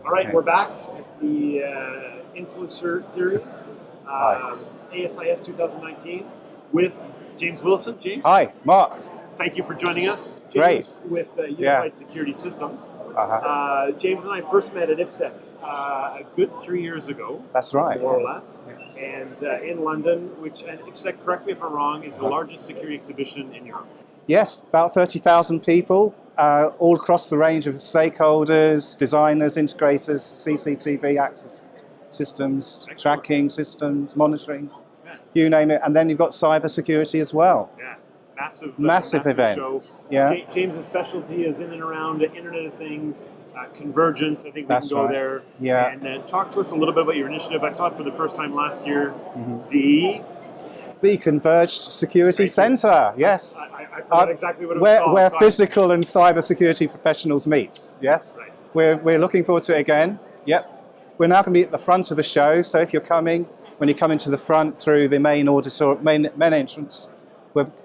All right, we're back at the Influencer Series, ASIS 2019, with James Willison. James. Hi, Mark. Thank you for joining us. Great. James with Unified Security Systems. James and I first met at Cette a good 3 years ago. That's right. More or less. And in London, which, and Cette, correct me if I'm wrong, is the largest security exhibition in Europe. Yes, about 30,000 people, all across the range of stakeholders, designers, integrators, CCTV access systems, tracking systems, monitoring, you name it. And then you've got cyber security as well. Yeah, massive event. Show. Yeah. James's specialty is in and around the Internet of Things, convergence. I think we That's can go right. there. Yeah. And talk to us a little bit about your initiative. I saw it for the first time last year. The Converged Security Centre, yes. I forgot exactly what it was called. Where physical and cyber security professionals meet, yes. Nice. We're looking forward to it again, yep. We're now going to be at the front of the show, so if you're coming, when you come into the front through the main entrance,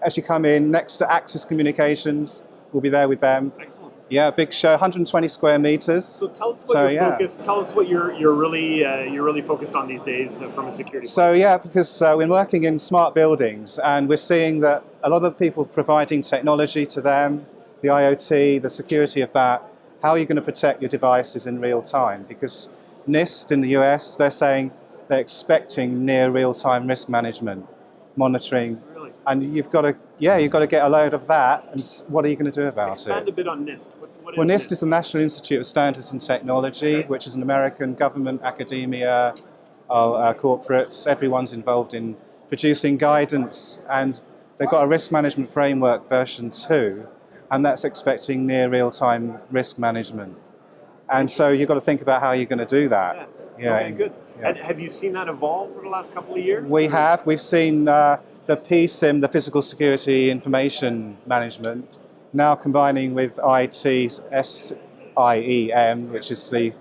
as you come in, next to Access Communications, we'll be there with them. Excellent. Yeah, big show, 120 square meters. So tell us what your focus. Tell us what you're really focused on these days from a security. So yeah, because we're working in smart buildings, and we're seeing that a lot of the people providing technology to them, the IoT, the security of that. How are you going to protect your devices in real time? Because NIST in the US, they're saying they're expecting near real-time risk management, monitoring. And you've got to get a load of that. And what are you going to do about it? Expand a bit on NIST. What is NIST? NIST Is the National Institute of Standards and Technology, which is an American government, academia, corporates. Everyone's involved in producing guidance, and they've got a risk management framework version 2, and that's expecting near real-time risk management. And so you've got to think about how you're going to do that. Yeah. Okay, good. Yeah. And have you seen that evolve for the last couple of years? We have. We've seen the PSIM, the Physical Security Information Management, now combining with IT's SIEM, which is the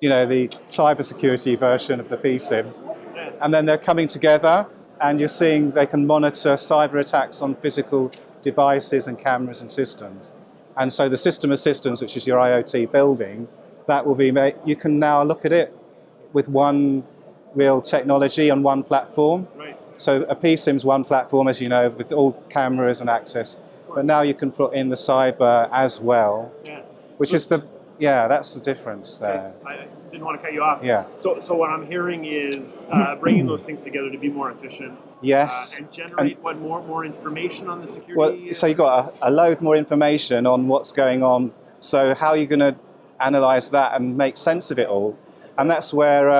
cybersecurity version of the PSIM. And then they're coming together, and you're seeing they can monitor cyber attacks on physical devices and cameras and systems. And so the system of systems, which is your IoT building, that will be made, you can now look at it with one real technology on one platform. Right. So a PSIM's one platform, as you know, with all cameras and access. But now you can put in the cyber as well, which is that's the difference there. I didn't want to cut you off. Yeah. So what I'm hearing is bringing those things together to be more efficient. Yes. And generate more information on the security. Well, so you've got a load more information on what's going on. So how are you going to analyze that and make sense of it all? And that's where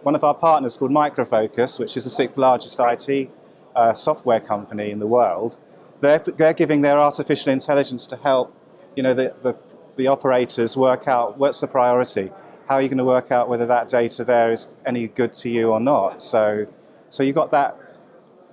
one of our partners called Micro Focus, which is the 6th largest IT software company in the world, they're giving their artificial intelligence to help, the operators work out what's the priority. How are you going to work out whether that data there is any good to you or not? So you've got that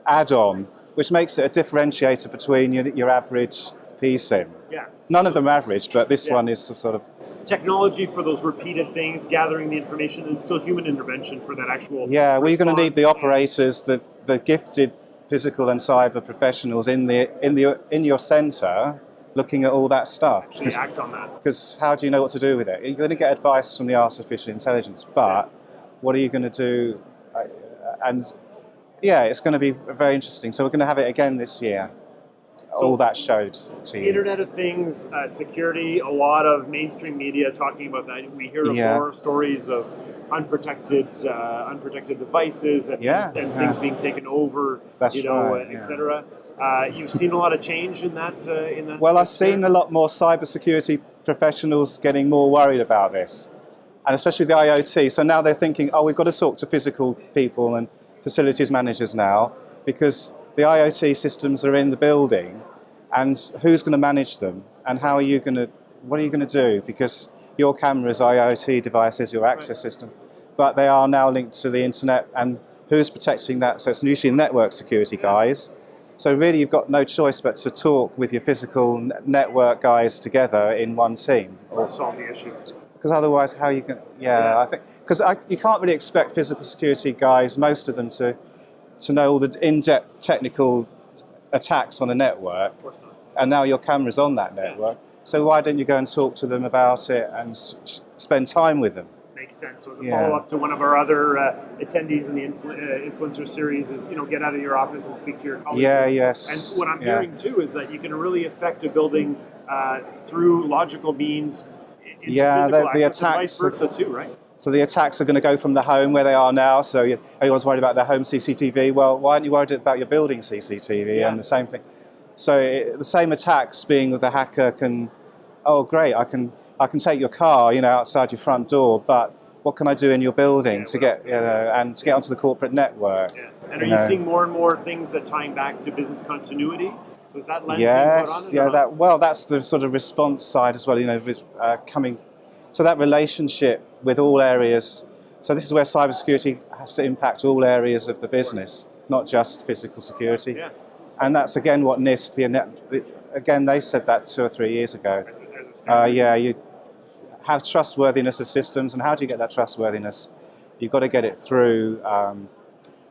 add-on, which makes it a differentiator between your average PSIM. Yeah. None of them average, but this one is sort of... Technology for those repeated things, gathering the information, and still human intervention for that actual well, you're going to need the operators, the gifted physical and cyber professionals in your centre looking at all that stuff. Actually act on that. Because how do you know what to do with it? You're going to get advice from the artificial intelligence, but what are you going to do? It's going to be very interesting. So we're going to have it again this year. All that showed to you. Internet of Things, security, a lot of mainstream media talking about that. We hear more stories of unprotected devices and things being taken over, etc. You've seen a lot of change in that. Well, I've seen a lot more cybersecurity professionals getting more worried about this, and especially the IoT. So now they're thinking, we've got to talk to physical people and facilities managers now, because the IoT systems are in the building, and who's going to manage them, and what are you going to do? Because your cameras are IoT devices, your access system, but they are now linked to the internet, and who's protecting that? So it's usually network security guys. So really you've got no choice but to talk with your physical network guys together in one team. To solve the issue. Because otherwise how you can, I think, because you can't really expect physical security guys, most of them, to know all the in-depth technical attacks on a network, and now your camera's on that network. So why don't you go and talk to them about it and spend time with them? Makes sense. So as a follow-up to one of our other attendees in the influencer series is, get out of your office and speak to your colleagues. Yes. And what I'm hearing too is that you can really affect a building through logical means into physical access, and vice versa too, right? So the attacks are going to go from the home where they are now. So everyone's worried about their home CCTV. Well, why aren't you worried about your building CCTV? And the same thing. So the same attacks being that the hacker can, oh great, I can take your car, outside your front door, but what can I do in your building to get, and to get onto the corporate network? Yeah. And are you seeing more and more things that tying back to business continuity? So is that lens being put on it? That's the sort of response side as well. Coming. So that relationship with all areas. So this is where cybersecurity has to impact all areas of the business, not just physical security. Yeah. And that's again what NIST. Again, they said that 2 or 3 years ago. You have trustworthiness of systems, and how do you get that trustworthiness? You've got to get it through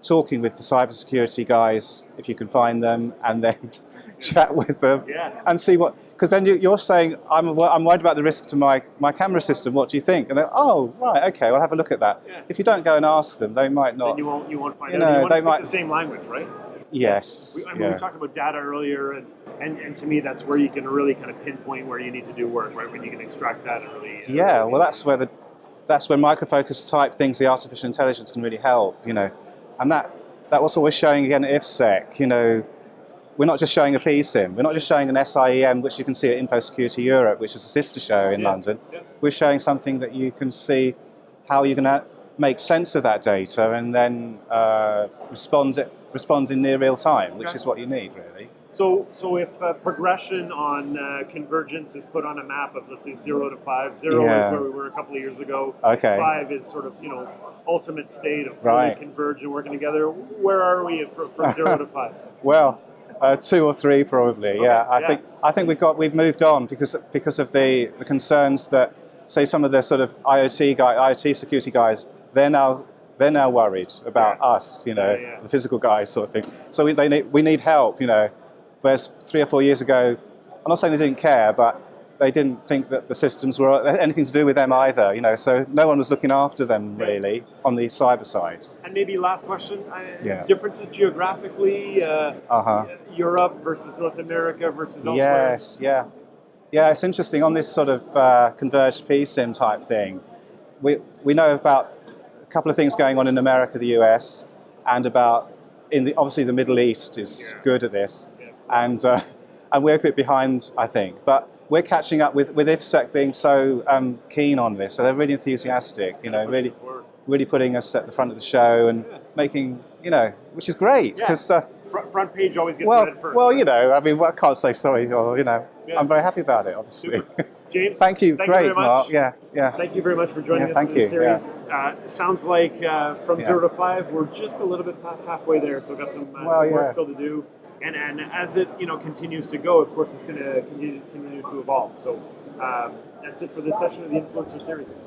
talking with the cybersecurity guys, if you can find them, and then chat with them and see what. Because then you're saying, I'm worried about the risk to my camera system. What do you think? And they're, oh right, okay, I'll have a look at that. Yeah. If you don't go and ask them, they might not. Then you won't find out. You want to speak the same language, right? Yes. We talked about data earlier, and to me, that's where you can really kind of pinpoint where you need to do work, right? When you can extract that and really. Well, that's where microfocus type things, the artificial intelligence, can really help, and that was what we're showing again at IFSEC. We're not just showing a PSIM, we're not just showing an SIEM, which you can see at Info Security Europe, which is a sister show in London. Yeah. We're showing something that you can see how you're going to make sense of that data and then respond in near real time, which is what you need, really. So if progression on convergence is put on a map of, let's say, 0 to 5, 0 is where we were a couple of years ago. 5 is sort of, ultimate state of fully converged and working together. Where are we from 0 to 5? Well, 2 or 3 probably. Okay. I think we've moved on because of the concerns that, say, some of the sort of IoT security guys, they're now worried about us, the physical guys sort of thing. So we need help, Whereas 3 or 4 years ago, I'm not saying they didn't care, but they didn't think that the systems were anything to do with them either, So no one was looking after them really on the cyber side. And maybe last question, differences geographically, Europe versus North America versus elsewhere? Yes, yeah, it's interesting on this sort of converged PSIM type thing. We know about a couple of things going on in America, the US, and obviously the Middle East is good at this, and we're a bit behind, I think, but we're catching up with IFSEC being so keen on this, so they're really enthusiastic, really putting us at the front of the show and making, which is great because front page always gets read first. Well, I can't say sorry, or I'm very happy about it, obviously. James, thank you very much. Mark. Yeah. Thank you very much for joining us in this series. Sounds like from 0 to 5, we're just a little bit past halfway there, so we've got some work still to do. And as it continues to go, of course, it's going to continue to evolve. So that's it for this session of the Influencer series.